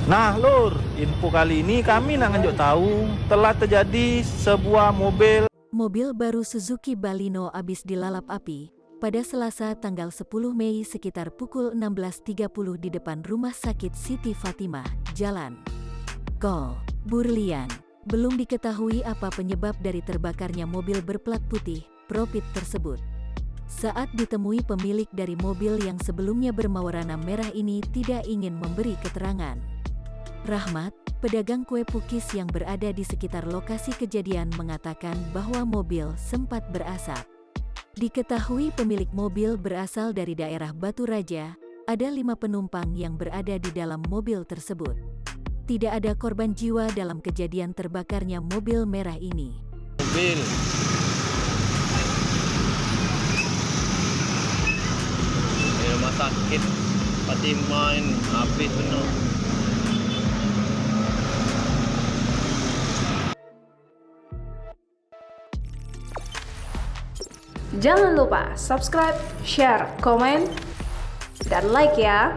Nah, Lur, info kali ini kami nak nganjuk tahu telah terjadi sebuah Mobil baru Suzuki Balino habis dilalap api pada Selasa tanggal 10 Mei sekitar pukul 16.30 di depan Rumah Sakit Siti Fatimah, Jalan Kol, Burlian. Belum diketahui apa penyebab dari terbakarnya mobil berplat putih, Propit tersebut. Saat ditemui pemilik dari mobil yang sebelumnya berwarna merah ini tidak ingin memberi keterangan. Rahmat, pedagang kue pukis yang berada di sekitar lokasi kejadian mengatakan bahwa mobil sempat berasap. Diketahui pemilik mobil berasal dari daerah Batu Raja, ada 5 penumpang yang berada di dalam mobil tersebut. Tidak ada korban jiwa dalam kejadian terbakarnya mobil merah ini. Mobil di rumah sakit Fatimah ini habis penuh. Jangan lupa subscribe, share, komen, dan like ya.